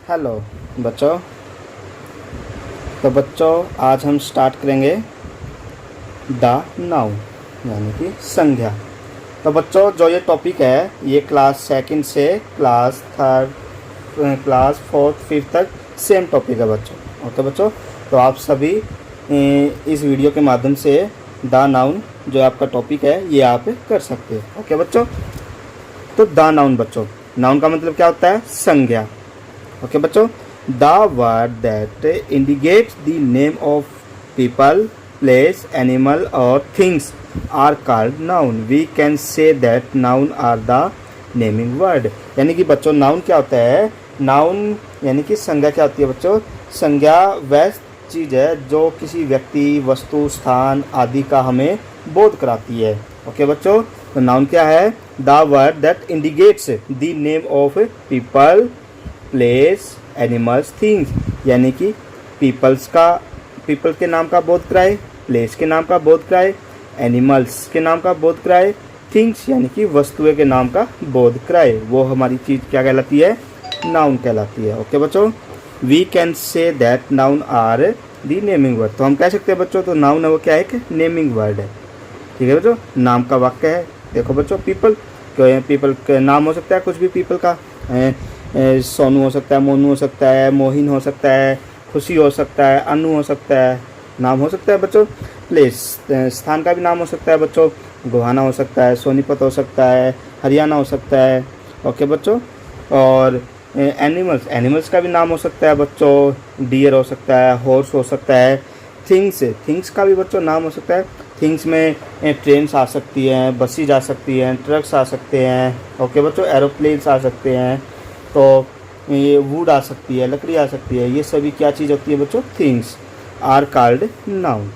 Hello बच्चों। तो बच्चों आज हम स्टार्ट करेंगे द नाउन यानी कि संज्ञा। तो बच्चों जो ये टॉपिक है ये क्लास सेकंड से class third class fourth fifth तक सेम टॉपिक है बच्चों। ओके बच्चों, तो आप सभी इस वीडियो के माध्यम से द नाउन जो आपका टॉपिक है ये आप कर सकते हैं। ओके बच्चों, तो द नाउन बच्चों, नाउन का मतलब क्या होता है? संज्ञा। ओके बच्चों, the word that indicates the name of people, place, animal और things are called noun. We can say that noun are the naming word. यानी कि बच्चों नाउन क्या होता है? नाउन यानी कि संज्ञा क्या होती है बच्चों? संज्ञा वह चीज़ है जो किसी व्यक्ति, वस्तु, स्थान आदि का हमें बोध कराती है। ओके बच्चों, तो नाउन क्या है? The word that indicates the name of people, place, animals, things. यानी कि पीपल के नाम का बोध कराए, प्लेस के नाम का बोध कराए, एनिमल्स के नाम का बोध कराए, थिंग्स यानी कि वस्तुएं के नाम का बोध कराए। वो हमारी चीज़ क्या कहलाती है? नाउन कहलाती है। ओके बच्चों, we can say that noun are the naming word. तो हम कह सकते हैं बच्चों तो नाउन है वो क्या है? कि नेमिंग वर्ड है। ठीक है बच्चों, नाम का वाक्य है। देखो बच्चों, पीपल का नाम हो सकता है कुछ भी। पीपल का सोनू हो सकता है, मोनू हो सकता है, मोहिन हो सकता है, खुशी हो सकता है, अनु हो सकता है, नाम हो सकता है बच्चों। प्लेस स्थान का भी नाम हो सकता है बच्चों। गोहाना हो सकता है, सोनीपत हो सकता है, हरियाणा हो सकता है। ओके बच्चों, और एनिमल्स का भी नाम हो सकता है बच्चों। डियर हो सकता है, हॉर्स हो सकता है। थिंग्स का भी बच्चों नाम हो सकता है। थिंग्स में ट्रेन्स आ सकती हैं, बसेज आ सकती हैं, ट्रक्स आ सकते हैं। ओके बच्चों, एरोप्लेन्स आ सकते हैं। तो ये वुड आ सकती है, लकड़ी आ सकती है। ये सभी क्या चीज़ होती है बच्चों? Things are called noun.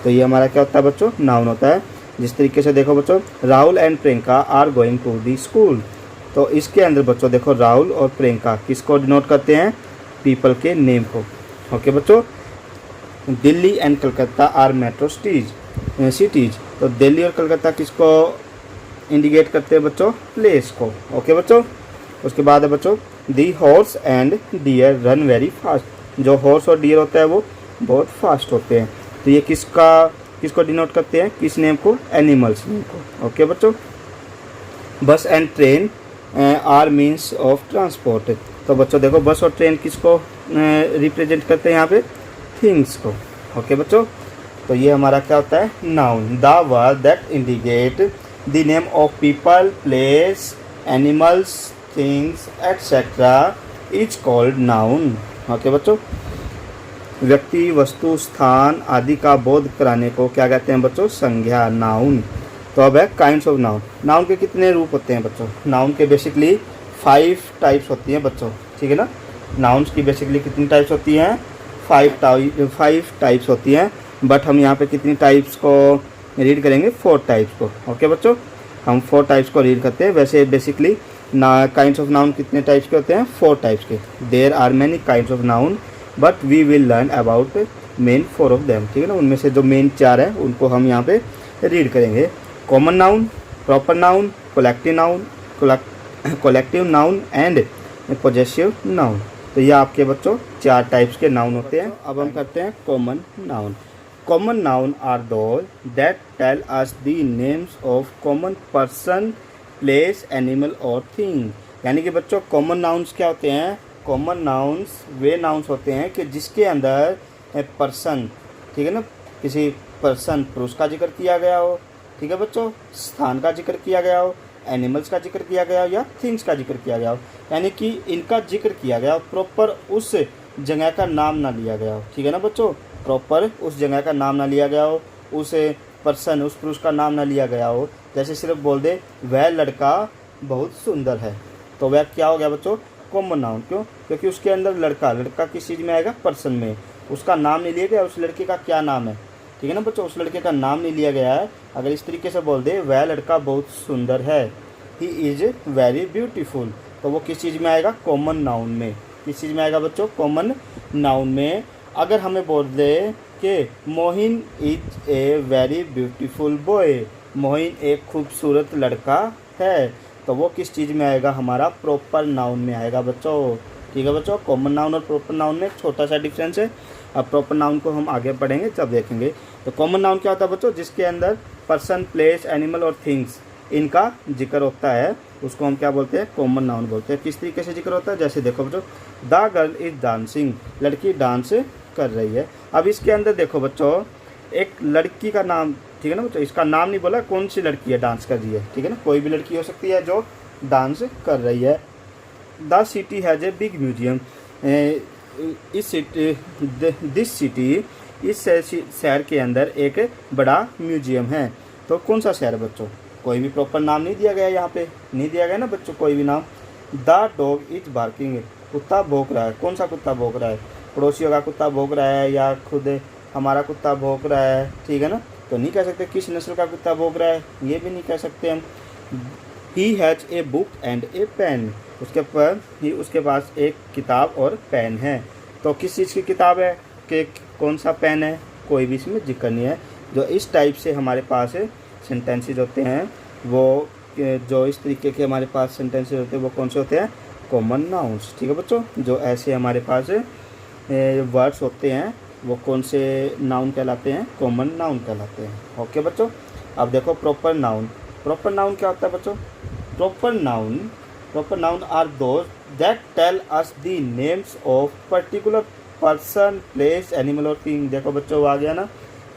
तो ये हमारा क्या होता है बच्चों? नाउन होता है। जिस तरीके से देखो बच्चों, Rahul and Priyanka are going to the school. तो इसके अंदर बच्चों देखो, राहुल और प्रियंका किसको डिनोट करते हैं? पीपल के नेम को। ओके बच्चों, Delhi and Calcutta are metro cities. तो दिल्ली और कलकत्ता किसको इंडिकेट करते हैं बच्चों? प्लेस को। ओके बच्चों, उसके बाद है बच्चों, the horse and deer run very fast. जो हॉर्स और डियर होता है वो बहुत फास्ट होते हैं। तो ये किसको डिनोट करते हैं? किस नेम को? एनिमल्स नेम को। ओके बच्चों, bus and train are means of transport. तो बच्चों देखो, बस और ट्रेन किसको रिप्रेजेंट करते हैं यहाँ पे? थिंग्स को। ओके बच्चों, तो ये हमारा क्या होता है? Noun. The word that indicate the name of people, place, animals, things etcetera is called noun. Okay बच्चों, व्यक्ति, वस्तु, स्थान आदि का बोध कराने को क्या कहते हैं बच्चों? संज्ञा, नाउन। तो अब है काइंड्स ऑफ नाउन। नाउन के कितने रूप होते हैं बच्चों? नाउन के बेसिकली 5 टाइप्स होती हैं बच्चों। ठीक है ना? नाउन्स की बेसिकली कितनी टाइप्स होती हैं? 5 टाइप्स होती हैं। बट हम यहाँ पे कितनी टाइप्स को रीड करेंगे? 4 टाइप्स को। ओके बच्चों, हम 4 टाइप्स को रीड करते हैं। वैसे बेसिकली काइंड्स ऑफ नाउन कितने टाइप्स के होते हैं? 4 टाइप्स के। There are many kinds of noun but we will learn about main 4 of them. ठीक है ना? उनमें से जो मेन 4 है उनको हम यहाँ पे रीड करेंगे। Common noun, proper noun, collective noun and possessive noun. तो ये आपके बच्चों 4 टाइप्स के नाउन होते हैं। अब हम करते हैं common noun. Common noun are those that tell us the names of common person, place, animal और थिंग। यानी कि बच्चों कॉमन नाउन्स क्या होते हैं? कॉमन नाउन्स वे नाउन्स होते हैं कि जिसके अंदर पर्सन, ठीक है ना, किसी पर्सन पुरुष का जिक्र किया गया हो। ठीक है बच्चों, स्थान का जिक्र किया गया हो, एनिमल्स का जिक्र किया गया हो या थिंग्स का जिक्र किया गया हो। यानी कि इनका जिक्र किया गया हो, प्रॉपर उस जगह का नाम ना लिया गया हो। ठीक है ना बच्चों, प्रॉपर उस जगह का नाम ना लिया गया हो, उस पर्सन, उस पुरुष का नाम ना लिया गया हो। जैसे सिर्फ बोल दे वह लड़का बहुत सुंदर है, तो वह क्या हो गया बच्चों? Common noun. क्यों? क्योंकि उसके अंदर लड़का किस चीज़ में आएगा? पर्सन में। उसका नाम नहीं लिया गया, उस लड़के का क्या नाम है। ठीक है ना बच्चों, उस लड़के का नाम नहीं लिया गया है। अगर इस तरीके से बोल दे वह लड़का बहुत सुंदर है, ही इज़ वेरी ब्यूटीफुल, तो वो किस चीज़ में आएगा? कॉमन नाउन में। किस चीज़ में आएगा बच्चों? कॉमन नाउन में। अगर हमें बोल दे कि Mohin is a very beautiful boy, Mohin एक खूबसूरत लड़का है, तो वो किस चीज़ में आएगा? हमारा प्रॉपर नाउन में आएगा बच्चों। ठीक है बच्चों। कॉमन नाउन और प्रॉपर नाउन में छोटा सा डिफरेंस है। अब प्रॉपर नाउन को हम आगे पढ़ेंगे जब देखेंगे। तो कॉमन नाउन क्या होता है बच्चों, जिसके अंदर पर्सन, प्लेस, एनिमल और थिंग्स इनका जिक्र होता है, उसको हम क्या बोलते हैं, कॉमन नाउन बोलते हैं। किस तरीके से जिक्र होता है, जैसे देखो बच्चों, द गर्ल इज डांसिंग, लड़की डांस कर रही है। अब इसके अंदर देखो बच्चों, एक लड़की का नाम, ठीक है ना बच्चों, इसका नाम नहीं बोला, कौन सी लड़की है डांस कर रही है, ठीक है ना, कोई भी लड़की हो सकती है जो डांस कर रही है। The city has a big museum, इस सिटी, इस शहर के अंदर एक बड़ा म्यूजियम है। तो कौन सा शहर है बच्चों, कोई भी प्रॉपर नाम नहीं दिया गया, यहाँ पे नहीं दिया गया ना बच्चों कोई भी नाम। द डॉग इज बार्किंग, कुत्ता भौंक रहा है। कौन सा कुत्ता भौंक रहा है, पड़ोसियों का कुत्ता भौंक रहा है या खुद हमारा कुत्ता भौंक रहा है, ठीक है ना। तो नहीं कह सकते किस नस्ल का कुत्ता भौंक रहा है, ये भी नहीं कह सकते हम। He has a book and a pen, उसके पास एक किताब और पेन है। तो किस चीज़ की किताब है कि कौन सा पेन है, कोई भी इसमें जिक्र नहीं है। जो इस टाइप से हमारे पास सेंटेंसेज होते हैं, वो जो इस तरीके के हमारे पास सेंटेंसेज होते हैं वो कौन से होते हैं, कॉमन नाउन्स, ठीक है बच्चों। जो ऐसे हमारे पास वर्ड्स होते हैं वो कौन से नाउन कहलाते हैं, कॉमन नाउन कहलाते हैं। ओके बच्चों। अब देखो प्रॉपर नाउन। प्रॉपर नाउन क्या होता है बच्चों, proper noun are those that tell us the names of particular person, place, animal और थिंग। देखो बच्चों वो आ गया ना,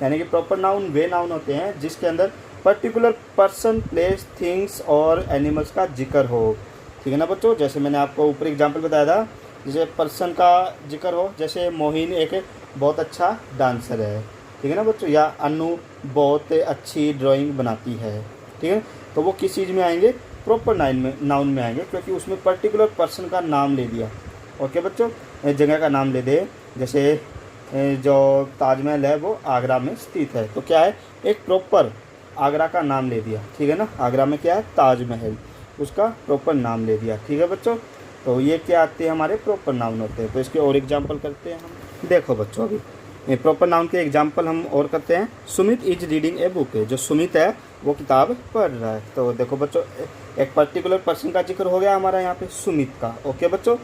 यानी कि प्रॉपर नाउन वे नाउन होते हैं जिसके अंदर पर्टिकुलर पर्सन, प्लेस, थिंग्स और एनिमल्स का जिक्र हो, ठीक है ना बच्चों। जैसे मैंने आपको ऊपर एग्जांपल बताया था, जैसे पर्सन का जिक्र हो, जैसे मोहिन एक बहुत अच्छा डांसर है, ठीक है ना बच्चों, या अनु बहुत अच्छी ड्राइंग बनाती है, ठीक है। तो वो किस चीज़ में आएंगे, प्रॉपर नाउन में आएंगे, क्योंकि उसमें पर्टिकुलर पर्सन का नाम ले दिया। ओके बच्चों। जगह का नाम ले दे, जैसे जो ताजमहल है वो आगरा में स्थित है, तो क्या है, एक प्रॉपर आगरा का नाम ले दिया, ठीक है ना। आगरा में क्या है, ताजमहल, उसका प्रॉपर नाम ले दिया, ठीक है बच्चों। तो ये क्या आते हैं, हमारे प्रॉपर नाउन होते हैं। तो इसके और एग्जांपल करते हैं हम। देखो बच्चों, अभी प्रॉपर नाउन के एग्जांपल हम और करते हैं। Sumit is reading a book, जो सुमित है वो किताब पढ़ रहा है। तो देखो बच्चों, एक पर्टिकुलर पर्सन का जिक्र हो गया हमारा यहाँ पे सुमित का। ओके बच्चों।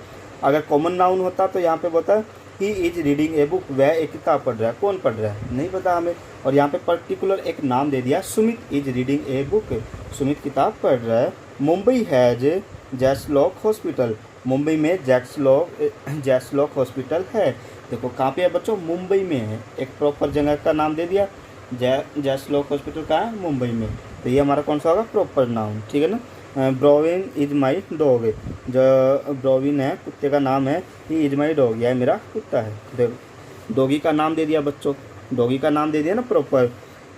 अगर कॉमन नाउन होता तो यहाँ पे बोलता है he is reading a book, वह एक किताब पढ़ रहा है। कौन पढ़ रहा है नहीं पता हमें, और यहाँ पे पर्टिकुलर एक नाम दे दिया, Sumit is reading a book, Sumit किताब पढ़ रहा है। मुंबई हैज जैसलॉक हॉस्पिटल, मुंबई में जैसलॉक हॉस्पिटल है। देखो कहाँ पे है बच्चों, मुंबई में है, एक प्रॉपर जगह का नाम दे दिया, जैसलॉक हॉस्पिटल कहाँ है, मुंबई में। तो ये हमारा कौन सा होगा, प्रॉपर नाउन, ठीक है ना। ब्रोविन इज माई डॉग, जो ब्रोविन है कुत्ते का नाम है, ही इज माई डॉग, यह मेरा कुत्ता है। देखो डॉगी का नाम दे दिया बच्चों, डॉगी का नाम दे दिया ना proper.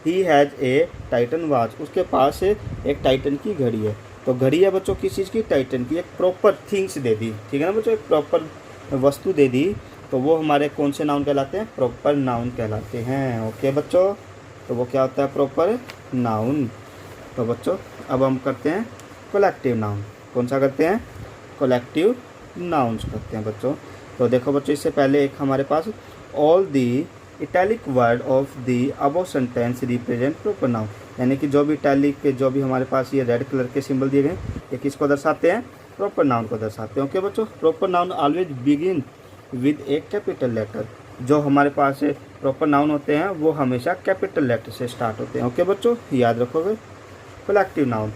He has A Titan watch, उसके पास एक टाइटन की घड़ी है। तो घड़ी है बच्चों किस चीज़ की, टाइटन की। एक प्रॉपर थिंग्स दे दी, ठीक है ना बच्चों, एक प्रॉपर वस्तु दे दी, तो वो हमारे कौन से नाउन कहलाते हैं, प्रॉपर नाउन कहलाते हैं। ओके बच्चों। तो वो क्या होता है, प्रॉपर नाउन। तो बच्चों अब हम करते हैं कलेक्टिव नाउन। कौन सा करते हैं, कलेक्टिव नाउन्स करते हैं बच्चों। तो देखो बच्चों, इससे पहले एक हमारे पास all the italic word of the above sentence represent proper noun, यानी कि जो भी इटैलिक के जो भी हमारे पास ये रेड कलर के सिंबल दिए गए, ये किसको दर्शाते हैं, प्रॉपर नाउन को दर्शाते हैं। ओके बच्चों। Proper noun always begin with a capital letter, जो हमारे पास प्रॉपर नाउन होते हैं वो हमेशा कैपिटल लेटर से स्टार्ट होते हैं। ओके बच्चों, याद रखोगे। Collective noun.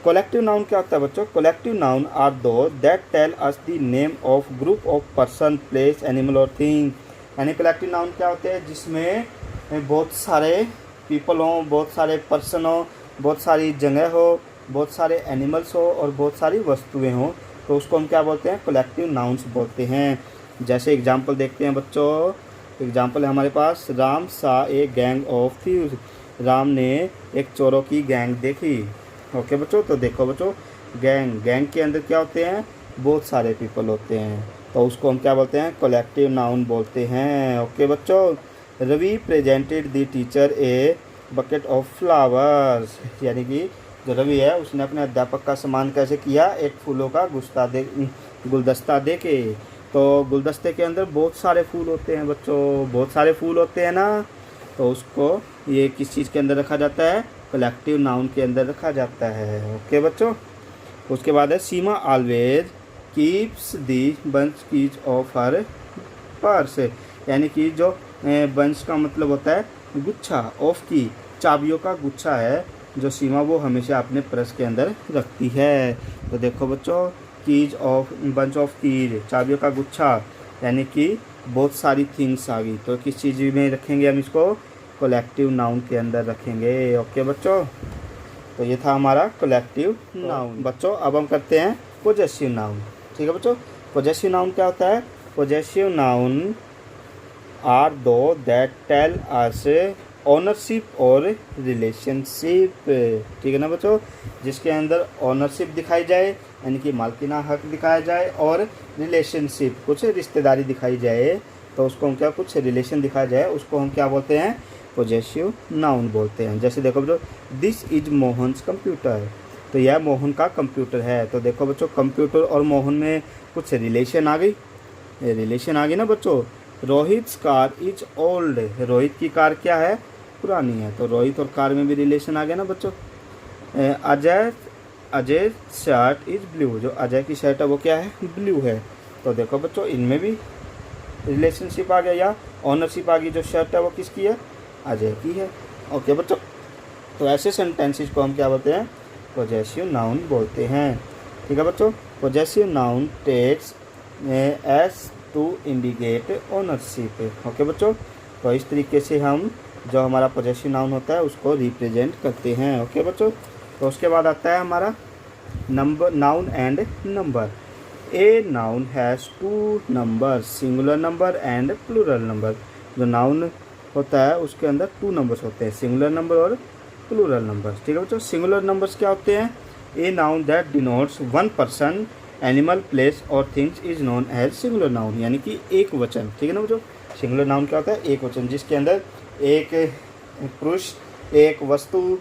कलेक्टिव नाउन क्या होता है बच्चों, collective noun are those that tell us the name of group of person, place, animal और थिंग। यानी कलेक्टिव नाउन क्या होते हैं, जिसमें बहुत सारे पीपल हों, बहुत सारे पर्सन हो, बहुत सारी जगह हो, बहुत सारे एनिमल्स हो और बहुत सारी वस्तुएं हों, तो उसको हम क्या बोलते हैं, कलेक्टिव नाउन्स बोलते हैं। जैसे एग्जांपल देखते हैं बच्चों। एग्जांपल है हमारे पास, राम सा a gang of thieves, Ram ने एक चोरों की गैंग देखी। ओके बच्चों। तो देखो बच्चों, गैंग के अंदर क्या होते हैं, बहुत सारे पीपल होते हैं, तो उसको हम क्या बोलते हैं, कलेक्टिव नाउन बोलते हैं। ओके बच्चों। Ravi presented the teacher a bucket of flowers, यानी कि जो रवि है उसने अपने अध्यापक का सम्मान कैसे किया, एक फूलों का गुलदस्ता दे के। तो गुलदस्ते के अंदर बहुत सारे फूल होते हैं बच्चों, बहुत सारे फूल होते हैं ना, तो उसको ये किस चीज़ के अंदर रखा जाता है, कलेक्टिव नाउन के अंदर रखा जाता है। ओके बच्चों। उसके बाद है Seema always keeps the bunch keys of her purse, यानी कि जो बंच का मतलब होता है गुच्छा, ऑफ की चाबियों का गुच्छा है जो सीमा वो हमेशा अपने पर्स के अंदर रखती है। तो देखो बच्चों, keys of bunch of keys चाबियों का गुच्छा, यानी कि बहुत सारी थिंग्स आ गई। तो किस चीज़ में रखेंगे हम इसको? कलेक्टिव नाउन के अंदर रखेंगे। ओके बच्चों, तो ये था हमारा कलेक्टिव नाउन। बच्चों अब हम करते हैं पोजेसिव नाउन। ठीक है बच्चों, पोजेसिव नाउन क्या होता है? Possessive noun are those that tell us ownership और रिलेशनशिप। ठीक है ना बच्चों, जिसके अंदर ओनरशिप दिखाई जाए यानी कि मालकिना हक दिखाया जाए, और रिलेशनशिप कुछ रिश्तेदारी दिखाई जाए, तो उसको हम क्या, कुछ रिलेशन दिखाया जाए, उसको हम क्या बोलते हैं? पोजेसिव नाउन बोलते हैं। जैसे देखो बच्चों, दिस इज मोहन्स कंप्यूटर, तो यह मोहन का कंप्यूटर है। तो देखो बच्चों, कंप्यूटर और मोहन में कुछ रिलेशन आ गई, रिलेशन आ गई ना बच्चों। Rohit car is old, Rohit की कार क्या है? पुरानी है। तो रोहित और कार में भी रिलेशन आ गया ना बच्चों। अजय शर्ट इज ब्लू, जो अजय की शर्ट है वो क्या है? ब्लू है। तो देखो बच्चों, इनमें भी रिलेशनशिप आ गया, या ऑनरशिप आ गई। जो शर्ट है वो किसकी है? अजय की है। ओके बच्चों, तो ऐसे सेंटेंसेस को हम क्या बोलते हैं? पोजेसिव नाउन बोलते हैं। ठीक है बच्चों, possessive noun takes S to indicate ownership. Okay बच्चों, तो इस तरीके से हम जो हमारा पोजेसिव नाउन होता है उसको रिप्रेजेंट करते हैं। ओके बच्चों, तो उसके बाद आता है हमारा number, noun and number. A noun has two number, singular number and plural number. जो नाउन होता है उसके अंदर टू नंबर्स होते हैं, सिंगुलर नंबर और प्लूरल नंबर। ठीक है बच्चों, सिंगुलर नंबर्स क्या होते हैं? A noun that denotes one person, animal, place और things is known as singular noun, यानी कि एक वचन। ठीक है ना बच्चों, सिंगुलर नाउन क्या होता है? एक वचन, जिसके अंदर एक पुरुष, एक वस्तु,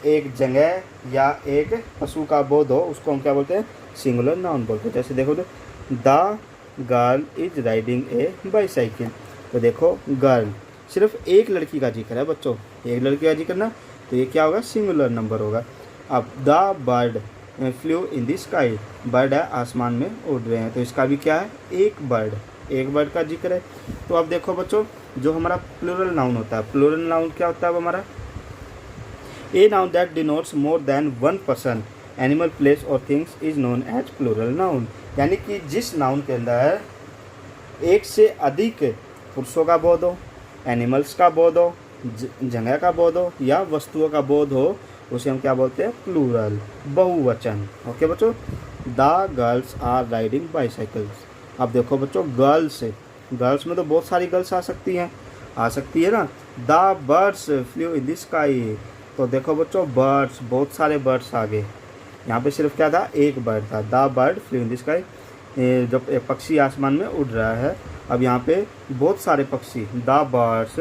एक जगह या एक पशु का बोध हो, उसको हम क्या बोलते हैं? सिंगुलर नाउन बोलते हैं। जैसे देखो, the girl is riding A bicycle. तो देखो, गर्ल सिर्फ एक लड़की का जिक्र है बच्चों, एक लड़की का जिक्र ना, तो ये क्या होगा? सिंगुलर नंबर होगा। अब the bird flu in the sky, bird है आसमान में उड़ रहे हैं, तो इसका भी क्या है? एक बर्ड का जिक्र है। तो अब देखो बच्चों, जो हमारा प्लूरल नाउन होता है, प्लूरल नाउन क्या होता है? वो हमारा a noun that denotes more than one person, animal, place और things is known as plural noun, यानी कि जिस नाउन के अंदर एक से अधिक पुरुषों का बोध हो, एनिमल्स का बोध हो, जगह का बोध हो या वस्तुओं का बोध हो, उसे हम क्या बोलते हैं? प्लूरल, बहुवचन। ओके बच्चों, the girls are riding bicycles. अब देखो बच्चों, गर्ल्स में तो बहुत सारी गर्ल्स आ सकती है ना। The birds flu in the sky, तो देखो बच्चों, बर्ड्स, बहुत सारे बर्ड्स आ गए। यहाँ पे सिर्फ क्या था? एक बर्ड था। The bird flu in the sky, जब एक पक्षी आसमान में उड़ रहा है। अब यहाँ पे बहुत सारे पक्षी, the birds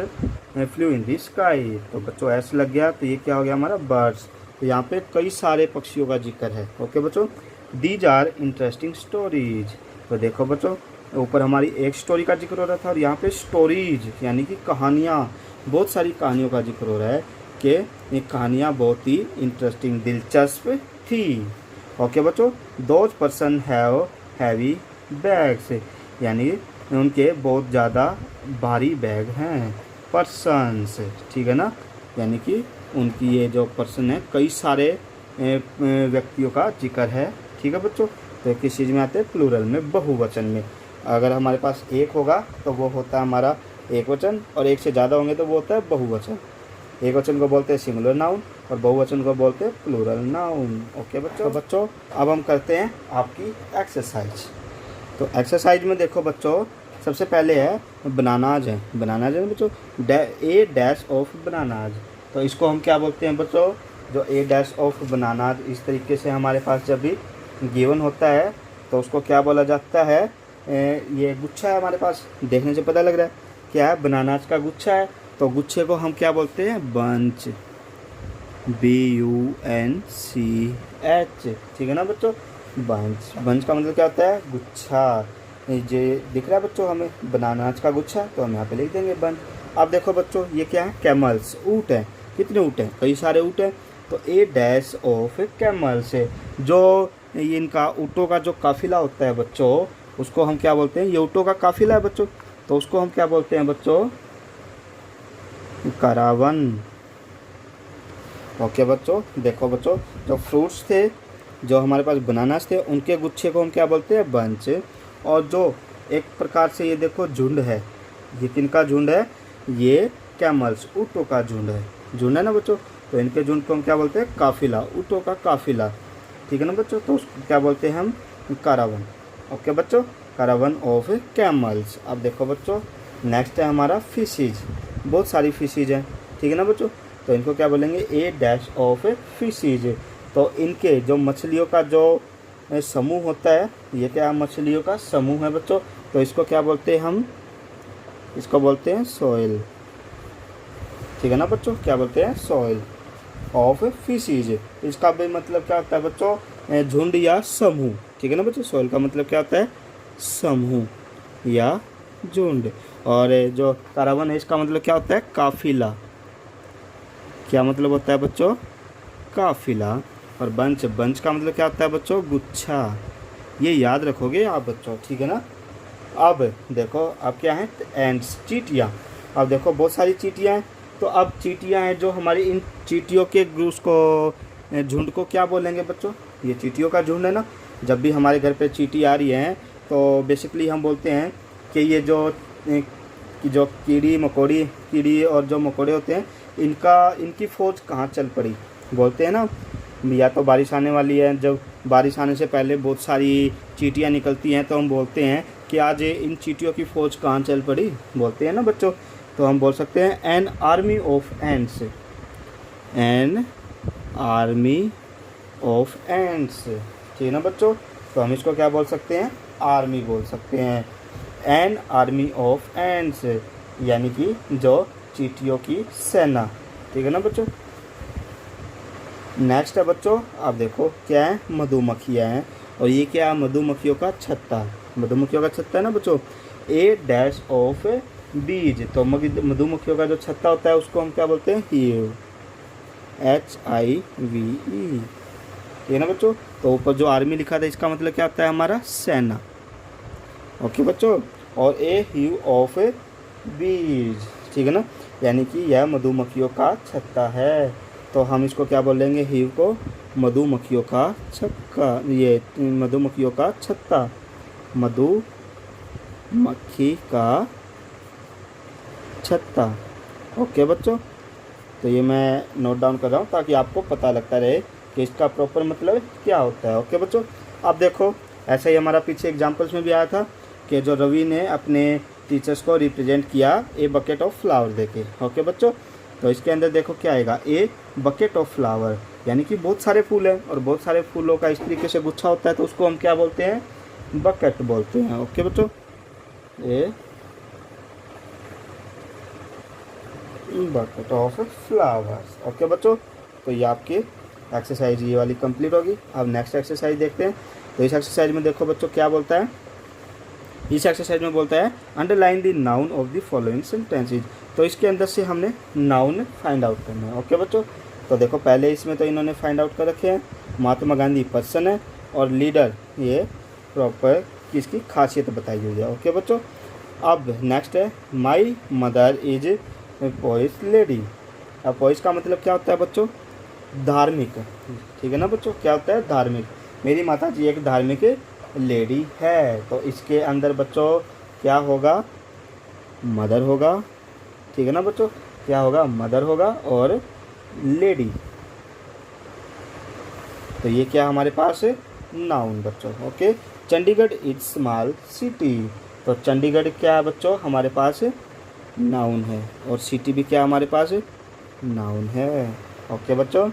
flu in the sky, तो बच्चों ऐसे लग गया, तो ये क्या हो गया हमारा? बर्ड्स। तो यहाँ पे कई सारे पक्षियों का जिक्र है। ओके बच्चों, दीज आर इंटरेस्टिंग स्टोरीज। तो देखो बच्चों, ऊपर हमारी एक स्टोरी का जिक्र हो रहा था, और यहाँ पे स्टोरीज यानी कि कहानियाँ, बहुत सारी कहानियों का जिक्र हो रहा है कि ये कहानियाँ बहुत ही इंटरेस्टिंग, दिलचस्प थी। ओके बच्चों, those person have heavy bags, यानी उनके बहुत ज़्यादा भारी बैग हैं। पर्सन्स, ठीक है ना, यानी कि उनकी ये जो पर्सन है, कई सारे व्यक्तियों का जिक्र है। ठीक है बच्चों, तो किस चीज़ में आते हैं? प्लूरल में, बहुवचन में। अगर हमारे पास एक होगा तो वो होता है हमारा एक वचन, और एक से ज़्यादा होंगे तो वो होता है बहुवचन। एक वचन को बोलते हैं सिंगुलर नाउन और बहुवचन को बोलते हैं प्लूरल नाउन। ओके बच्चों, तो बच्चों अब हम करते हैं आपकी एक्सरसाइज। तो एक्सरसाइज में देखो बच्चों, सबसे पहले है बनानाज है बच्चों, ए डैश ऑफ बनानाज। तो इसको हम क्या बोलते हैं बच्चों? जो ए डैश ऑफ बनानाज, इस तरीके से हमारे पास जब भी गिवन होता है तो उसको क्या बोला जाता है? ये गुच्छा है हमारे पास, देखने से पता लग रहा है क्या है? बनानाज का गुच्छा है। तो गुच्छे को हम क्या बोलते हैं? Bunch, BUNCH। ठीक है ना बच्चों, बंच का मतलब क्या होता है? गुच्छा। ये दिख रहा है बच्चों हमें, बनानाज का गुच्छा, तो हम यहाँ पे लिख देंगे बंच। अब देखो बच्चों, ये क्या है? कैमल्स, ऊँट है। कितने ऊँट हैं? कई सारे ऊँट हैं। तो ए डैश ऑफ कैमल्स है, जो ये इनका ऊँटों का जो काफिला होता है बच्चों, उसको हम क्या बोलते हैं? ये ऊँटों का काफिला है बच्चों, तो उसको हम क्या बोलते हैं बच्चों? करावन। ओके बच्चों, देखो बच्चों, जो फ्रूट्स थे, जो हमारे पास बनानास थे, उनके गुच्छे को हम क्या बोलते हैं? बंच। और जो एक प्रकार से ये देखो झुंड है, ये किनका झुंड है? ये कैमल्स, ऊँटों का झुंड है ना बच्चों। तो इनके झुंड को हम क्या बोलते हैं? काफिला, ऊँटों का काफिला। ठीक है ना बच्चों, तो उसको क्या बोलते हैं हम? कारावन। ओके बच्चों, कारावन ऑफ कैमल्स। अब देखो बच्चों, नेक्स्ट है हमारा फिशेज। बहुत सारी फिशेज हैं, ठीक है ना बच्चों, तो इनको क्या बोलेंगे? ए डैश ऑफ फिशेज। तो इनके जो मछलियों का जो समूह होता है, ये क्या मछलियों का समूह है बच्चों, तो इसको क्या बोलते हैं हम? इसको बोलते हैं सॉइल। ठीक है ना बच्चों, क्या बोलते हैं? Soil of fishes. इसका भी मतलब क्या होता है बच्चों? झुंड या समूह। ठीक है ना बच्चों, सॉइल का मतलब क्या होता है? समूह या झुंड। और जो कारावन है, इसका मतलब क्या होता है? काफिला। क्या मतलब होता है बच्चों? काफिला। और बंच, बंच का मतलब क्या होता है बच्चों? गुच्छा। ये याद रखोगे आप बच्चों, ठीक है ना। अब देखो, अब क्या है? एंड्स, चींटियाँ। अब देखो बहुत सारी चींटियाँ हैं, तो अब चींटियाँ हैं जो हमारी, इन चींटियों के ग्रुप्स को, झुंड को क्या बोलेंगे बच्चों? ये चींटियों का झुंड है ना। जब भी हमारे घर पे चींटी आ रही है, तो बेसिकली हम बोलते हैं कि ये जो कीड़ी और जो मकोड़े होते हैं, इनकी फौज कहाँ चल पड़ी, बोलते हैं ना। या तो बारिश आने वाली है, जब बारिश आने से पहले बहुत सारी चींटियाँ निकलती हैं, तो हम बोलते हैं कि आज इन चींटियों की फौज कहाँ चल पड़ी, बोलते हैं ना बच्चों। तो हम बोल सकते हैं an army of ends. An army of ends, ठीक है ना बच्चों। तो हम इसको क्या बोल सकते हैं? आर्मी बोल सकते हैं। एन आर्मी ऑफ एंड्स, यानी कि जो चींटियों की सेना। ठीक है ना बच्चों। नेक्स्ट है बच्चों, आप देखो क्या है? मधुमक्खियाँ हैं, और ये क्या है? मधुमक्खियों का छत्ता। मधुमक्खियों का छत्ता है ना बच्चों। ए डैश ऑफ बीज। तो मधुमक्खियों का जो छत्ता होता है, उसको हम क्या बोलते हैं? हिव। HIVE। ठीक है ना बच्चों। तो ऊपर जो आर्मी लिखा था, इसका मतलब क्या होता है? हमारा सेना। ओके बच्चों। और ए हिव ऑफ बीज, ठीक है ना, यानी कि यह मधुमक्खियों का छत्ता है। तो हम इसको क्या बोलेंगे? हिव को मधुमक्खियों का छक्का, ये मधुमक्खियों का छत्ता, मधुमक्खी का छत्ता। ओके बच्चों, तो ये मैं नोट डाउन कर रहा हूँ ताकि आपको पता लगता रहे कि इसका प्रॉपर मतलब क्या होता है। ओके बच्चों, अब देखो, ऐसा ही हमारा पीछे एग्जांपल्स में भी आया था कि जो रवि ने अपने टीचर्स को रिप्रेजेंट किया ए बकेट ऑफ फ्लावर देके। ओके बच्चों, तो इसके अंदर देखो क्या आएगा? ए बकेट ऑफ फ्लावर, यानी कि बहुत सारे फूल हैं, और बहुत सारे फूलों का इस तरीके से गुच्छा होता है, तो उसको हम क्या बोलते हैं? बकेट बोलते हैं। ओके बच्चों, ए बकेट ऑफ फ्लावर्स। ओके बच्चों, तो ये आपकी एक्सरसाइज ये वाली कंप्लीट होगी। अब नेक्स्ट एक्सरसाइज देखते हैं। तो इस एक्सरसाइज में देखो बच्चों क्या बोलता है? इस एक्सरसाइज में बोलता है underline the noun of the following sentences. तो इसके अंदर से हमने नाउन फाइंड आउट करना है। ओके बच्चों, तो देखो पहले इसमें तो इन्होंने फाइंड आउट कर रखे हैं, महात्मा गांधी पर्सन है, और लीडर ये प्रॉपर किसकी खासियत बताई हुई है। ओके बच्चों, अब नेक्स्ट है my mother is poise lady. अब पोइस का मतलब क्या होता है बच्चों? धार्मिक। ठीक है ना बच्चों, क्या होता है? धार्मिक। मेरी माता जी एक धार्मिक लेडी है, तो इसके अंदर बच्चों क्या होगा? मदर होगा। ठीक है ना बच्चों, क्या होगा? मदर होगा और लेडी। तो ये क्या हमारे पास है? नाउन बच्चों। Okay, Chandigarh is small city. तो चंडीगढ़ क्या है बच्चों? हमारे पास नाउन है, और सिटी भी क्या हमारे पास नाउन है। ओके बच्चों,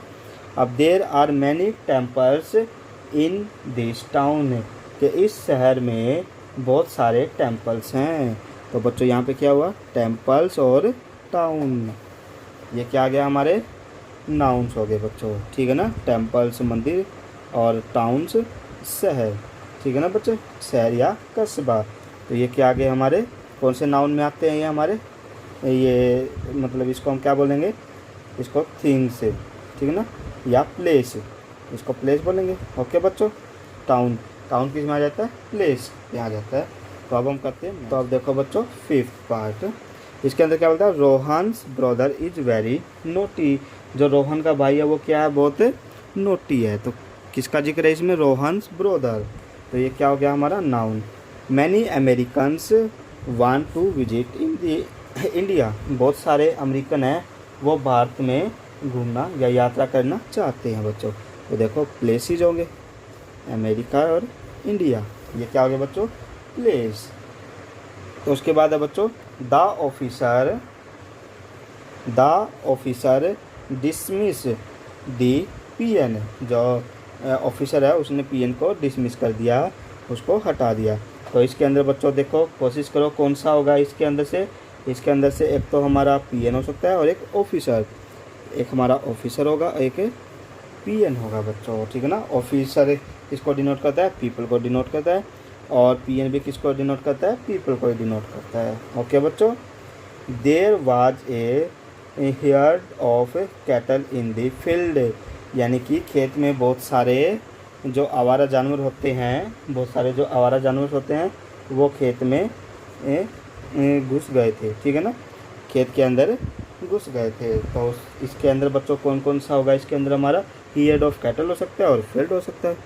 अब there are many temples in this town, कि इस शहर में बहुत सारे टेम्पल्स हैं। तो बच्चों यहाँ पे क्या हुआ? टेम्पल्स और टाउन, ये क्या आ गया? हमारे नाउन्स हो गए बच्चों। ठीक है ना, टेम्पल्स मंदिर और टाउन्स शहर। ठीक है ना बच्चों, शहर या कस्बा। तो ये क्या आ गए? हमारे कौन से नाउन में आते हैं? ये हमारे, ये मतलब इसको हम क्या बोलेंगे? इसको थिंग्स, ठीक है ना, या प्लेस, इसको प्लेस बोलेंगे। ओके बच्चों, टाउन, टाउन किस में आ जाता है, प्लेस यहाँ आ जाता है। तो अब हम करते हैं, तो अब देखो बच्चों 5th पार्ट, इसके अंदर क्या बोलता है, Rohan's brother is very naughty, जो रोहन का भाई है वो क्या है, बहुत नोटी है। तो किसका जिक्र है इसमें, रोहन्स ब्रदर, तो ये क्या हो गया हमारा noun. Many Americans want to visit India, बहुत सारे अमेरिकन हैं वो भारत में घूमना या यात्रा करना चाहते हैं बच्चों। तो देखो प्लेसेस होंगे, अमेरिका और इंडिया, ये क्या हो गया बच्चों, प्लेस। तो उसके बाद है बच्चों the officer dismiss the PN, जो ऑफिसर है उसने पीएन को डिसमिस कर दिया, उसको हटा दिया। तो इसके अंदर बच्चों देखो कोशिश करो कौन सा होगा इसके अंदर से, इसके अंदर से एक तो हमारा पीएन हो सकता है और एक ऑफिसर, एक हमारा ऑफिसर होगा एक पीएन होगा बच्चों, ठीक है ना। ऑफिसर किसको डिनोट करता है, पीपल को डिनोट करता है, और पीएन भी किसको डिनोट करता है, पीपल को डिनोट करता है। ओके बच्चों, there was a herd of cattle in the field, यानी कि खेत में बहुत सारे जो आवारा जानवर होते हैं, बहुत सारे जो आवारा जानवर होते हैं वो खेत में घुस गए थे, ठीक है ना, खेत के अंदर घुस गए थे। तो इसके अंदर बच्चों कौन कौन सा होगा, इसके अंदर हमारा हर्ड ऑफ कैटल हो सकता है और फील्ड हो सकता है।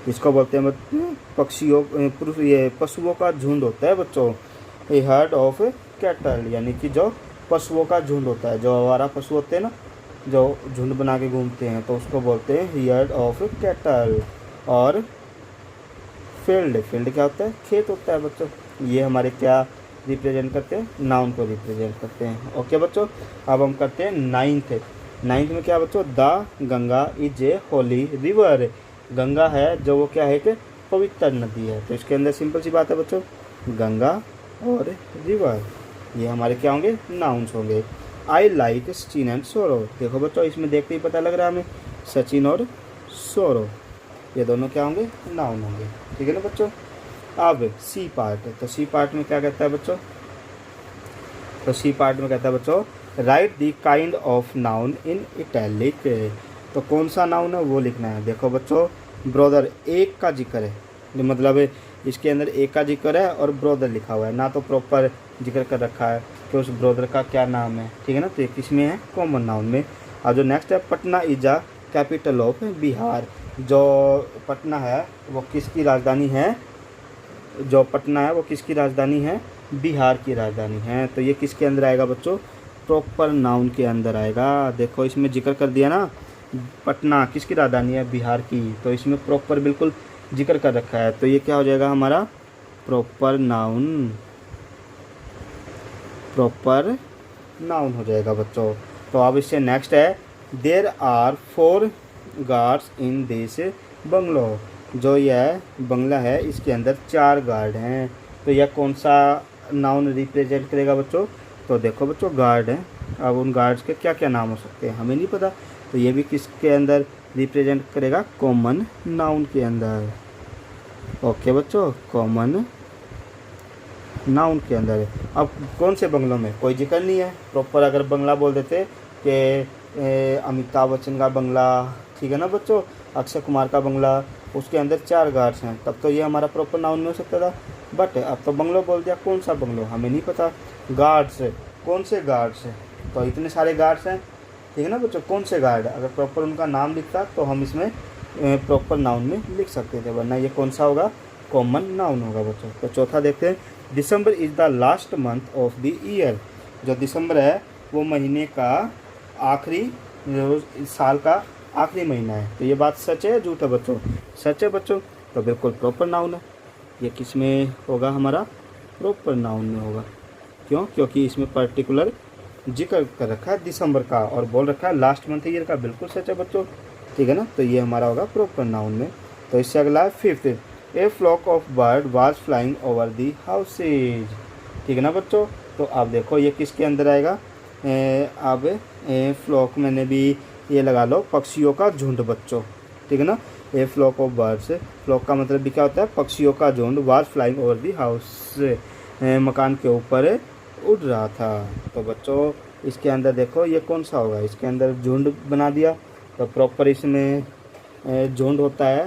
इसको बोलते हैं बच्चों पक्षियों, ये पशुओं का झुंड होता है बच्चों, ए हर्ड ऑफ कैटल, यानी कि जो पशुओं का झुंड होता है, जो आवारा पशु होते हैं ना, जो झुंड बना के घूमते हैं, तो उसको बोलते हैं हर्ड ऑफ कैटल। और फील्ड, फील्ड क्या होता है, खेत होता है बच्चों। ये हमारे क्या रिप्रेजेंट करते हैं, नाउन को रिप्रेजेंट करते हैं। ओके बच्चों, अब हम करते हैं 9th। 9th में क्या बच्चों, the Ganga is a Holi river, Ganga है जो वो क्या है, एक पवित्र नदी है। तो इसके अंदर सिंपल सी बात है बच्चों, गंगा और रिवर, ये हमारे क्या होंगे, नाउन्स होंगे। I like Sachin and Sourav, देखो बच्चों इसमें देखते ही पता लग रहा है हमें, सचिन और सौरव ये दोनों क्या होंगे, नाउन होंगे, ठीक है ना बच्चों। अब सी पार्ट, तो सी पार्ट में क्या कहता है बच्चों, तो सी पार्ट में कहता है बच्चों right the kind of noun in italic, तो कौन सा नाउन है वो लिखना है। देखो बच्चों ब्रदर, एक का जिक्र है, मतलब इसके अंदर एक का जिक्र है और ब्रदर लिखा हुआ है, ना तो प्रॉपर जिक्र कर रखा है कि उस ब्रदर का क्या नाम है, ठीक है ना। तो ये किस में है, कॉमन नाउन में। और जो नेक्स्ट है Patna is a capital of Bihar, जो पटना है वो किसकी राजधानी है, जो पटना है वो किसकी राजधानी है, बिहार की राजधानी है। तो ये किसके अंदर आएगा बच्चों, प्रॉपर नाउन के अंदर आएगा। देखो इसमें जिक्र कर दिया ना, पटना किसकी राजधानी है, बिहार की, तो इसमें प्रॉपर बिल्कुल जिक्र कर रखा है, तो ये क्या हो जाएगा हमारा प्रॉपर नाउन, प्रॉपर नाउन हो जाएगा बच्चों। तो अब इससे नेक्स्ट है there are 4 guards in this bungalow, जो यह बंगला है इसके अंदर 4 गार्ड हैं। तो यह कौन सा नाउन रिप्रेजेंट करेगा बच्चों, तो देखो बच्चों गार्ड हैं, अब उन गार्ड्स के क्या क्या नाम हो सकते हैं हमें नहीं पता, तो ये भी किसके अंदर रिप्रेजेंट करेगा, कॉमन नाउन के अंदर। ओके बच्चों, कॉमन नाउन के अंदर है। अब कौन से बंगलों में कोई जिक्र नहीं है, प्रॉपर अगर बंगला बोल देते कि अमिताभ बच्चन का बंगला, ठीक है ना बच्चों, अक्षय कुमार का बंगला, उसके अंदर 4 गार्ड्स हैं, तब तो ये हमारा प्रॉपर नाउन में हो सकता था। बट अब तो बंगलो बोल दिया, कौन सा बंगलो हमें नहीं पता, गार्ड्स कौन से गार्ड्स हैं, तो इतने सारे गार्ड्स हैं, ठीक है ना बच्चों, कौन से गार्ड, अगर प्रॉपर उनका नाम लिखता तो हम इसमें प्रॉपर नाउन में लिख सकते थे, वरना ये कौन सा होगा, कॉमन नाउन होगा बच्चों। तो चौथा देखते हैं, December is the last month of the year, जो दिसंबर है वो महीने का आखिरी, साल का आखिरी महीना है। तो ये बात सच है झूठ है बच्चों, सच है बच्चों, तो बिल्कुल प्रॉपर नाउन है। ये किस में होगा हमारा, प्रॉपर नाउन में होगा। क्यों, क्योंकि इसमें पर्टिकुलर जिक्र कर रखा है दिसंबर का और बोल रखा है लास्ट मंथ ईयर का, बिल्कुल सच है बच्चों, ठीक है ना। तो ये हमारा होगा प्रॉपर नाउन में। तो इससे अगला है 5th, a flock of bird was flying over the houses, ठीक है ना बच्चों। तो आप देखो ये किसके अंदर आएगा, अब फ्लॉक मैंने भी ये लगा लो, पक्षियों का झुंड बच्चों, ठीक है ना। ए फ्लॉक ऑफ बर्ड्स, फ्लॉक का मतलब भी क्या होता है, पक्षियों का झुंड, was flying over the house, मकान के ऊपर उड़ रहा था। तो बच्चों इसके अंदर देखो ये कौन सा होगा, इसके अंदर झुंड बना दिया, तो प्रॉपर इसमें झुंड होता है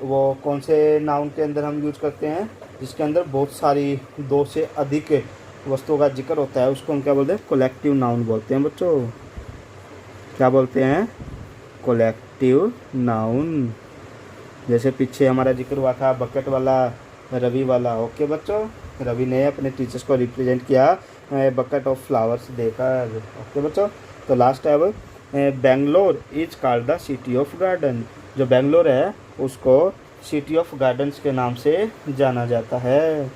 वो कौन से नाउन के अंदर हम यूज करते हैं, जिसके अंदर बहुत सारी 2 से अधिक वस्तुओं का जिक्र होता है, उसको हम क्या बोलते हैं, कलेक्टिव नाउन बोलते हैं बच्चों। क्या बोलते हैं, कलेक्टिव नाउन। जैसे पीछे हमारा जिक्र हुआ था बकेट वाला, रवि वाला। ओके बच्चों, रवि ने अपने टीचर्स को रिप्रेजेंट किया बकेट ऑफ फ्लावर्स देकर। ओके बच्चों, तो लास्ट है अब, Bangalore is called the city of garden. जो बेंगलोर है उसको सिटी ऑफ गार्डन्स के नाम से जाना जाता है।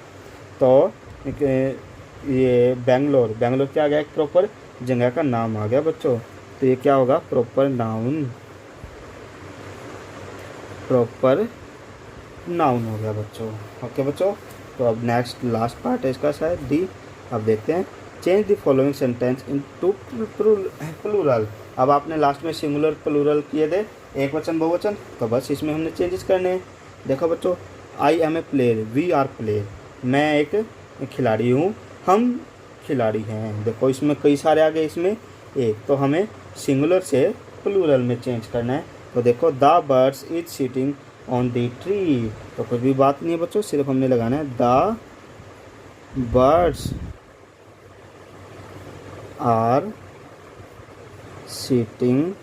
तो ये बेंगलोर क्या आ गया, एक प्रॉपर जगह का नाम आ गया बच्चों। तो ये क्या होगा, प्रॉपर नाउन हो गया बच्चों। ओके बच्चों, तो अब नेक्स्ट लास्ट पार्ट है इसका शायद डी। अब देखते हैं, change the following sentence into plural. अब आपने लास्ट में सिंगुलर प्लूरल किए थे, एक वचन बहुवचन, तो बस इसमें हमने चेंजेस करने हैं। देखो बच्चों, I am a player, we are player, मैं एक खिलाड़ी हूँ, हम खिलाड़ी हैं। देखो इसमें कई सारे आ गए, इसमें एक, तो हमें सिंगुलर से प्लूरल में चेंज करना है। तो देखो, the birds is sitting on the tree, तो कुछ भी बात नहीं है बच्चों, सिर्फ हमने लगाना है the birds are sitting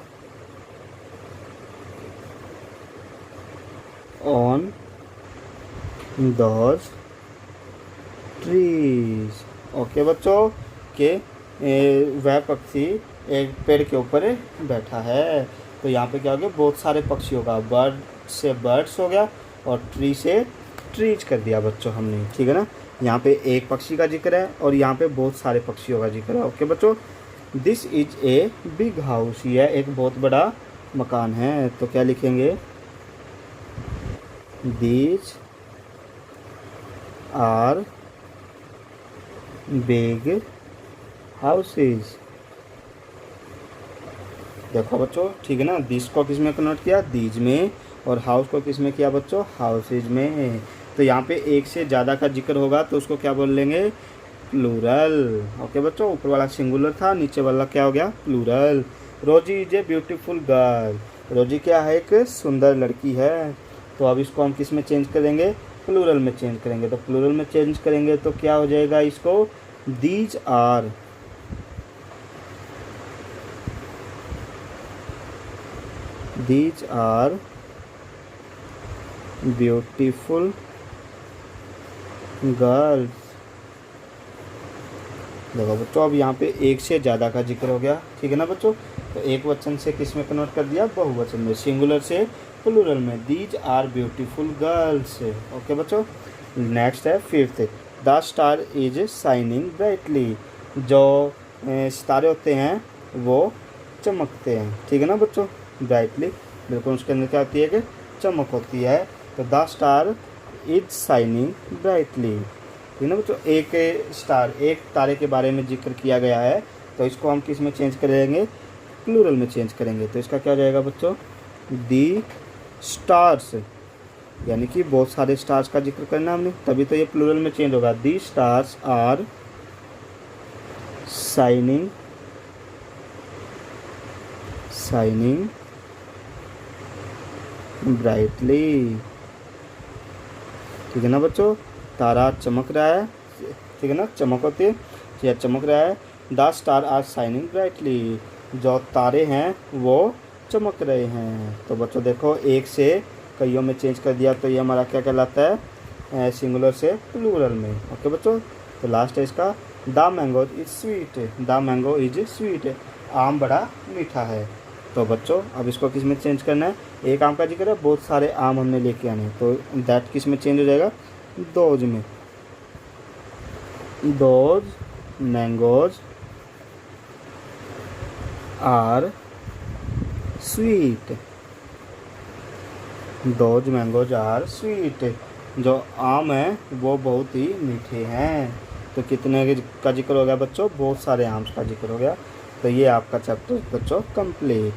on those trees. Okay बच्चों, के वह पक्षी एक पेड़ के ऊपर बैठा है। तो यहाँ पे क्या हो गया, बहुत सारे पक्षी होगा, बर्ड से बर्ड्स हो गया और ट्री से ट्रीज कर दिया बच्चों हमने, ठीक है ना। यहाँ पे एक पक्षी का जिक्र है और यहाँ पे बहुत सारे पक्षियों का जिक्र है। ओके बच्चों, this is a big house, यह एक बहुत बड़ा मकान है। तो क्या लिखेंगे, दीज आर बिग हाउसेज। देखो बच्चों, ठीक है ना, दिस को किस में कन्वर्ट किया, दीज में, और हाउस को किस में किया बच्चों, हाउसेज में। तो यहाँ पे एक से ज़्यादा का जिक्र होगा तो उसको क्या बोल लेंगे, प्लूरल। ओके बच्चों, ऊपर वाला सिंगुलर था, नीचे वाला क्या हो गया, प्लूरल। रोजी इज ए ब्यूटीफुल गर्ल, रोजी क्या है, एक सुंदर लड़की है। तो अब इसको हम किस में चेंज करेंगे, प्लूरल में चेंज करेंगे। तो प्लूरल में चेंज करेंगे तो क्या हो जाएगा, इसको दीज आर ब्यूटीफुल गर्ल्स। देखो बच्चों, अब यहाँ पे एक से ज़्यादा का जिक्र हो गया, ठीक है ना बच्चों। तो एक वचन से किस में कन्वर्ट कर दिया, बहुवचन में, सिंगुलर से प्लूरल में, these are beautiful girls. Okay बच्चों, नेक्स्ट है fifth, the star is shining brightly. जो सितारे होते हैं वो चमकते हैं, ठीक है ना बच्चों, ब्राइटली, बिल्कुल उसके अंदर क्या होती है कि चमक होती है। तो the star is shining brightly, ठीक है ना बच्चों। एक स्टार, एक तारे के बारे में जिक्र किया गया है, तो इसको हम किस में चेंज करेंगे, प्लूरल में चेंज करेंगे। तो इसका क्या हो जाएगा बच्चों, दी स्टार्स, यानी कि बहुत सारे स्टार्स का जिक्र करना हमने, तभी तो ये प्लूरल में चेंज होगा। The stars are shining brightly, ठीक है ना बच्चों। तारा चमक रहा है, ठीक है ना, चमक होती है, या चमक रहा है। The star are shining brightly, जो तारे हैं वो चमक रहे हैं। तो बच्चों देखो, एक से कईयों में चेंज कर दिया, तो ये हमारा क्या कहलाता है, सिंगुलर से प्लूरल में। ओके बच्चों, तो लास्ट है इसका, the mango is sweet, the mango is sweet, आम बड़ा मीठा है। तो बच्चों अब इसको किस में चेंज करना है, एक आम का जिक्र है, बहुत सारे आम हमने लेके आने हैं, तो दैट किस में चेंज हो जाएगा, दोज में, those mangoes are sweet, those mangoes are sweet, जो आम है वो बहुत ही मीठे हैं। तो कितने का जिक्र हो गया बच्चों, बहुत सारे आम का जिक्र हो गया। तो ये आपका चैप्टर बच्चों कंप्लीट।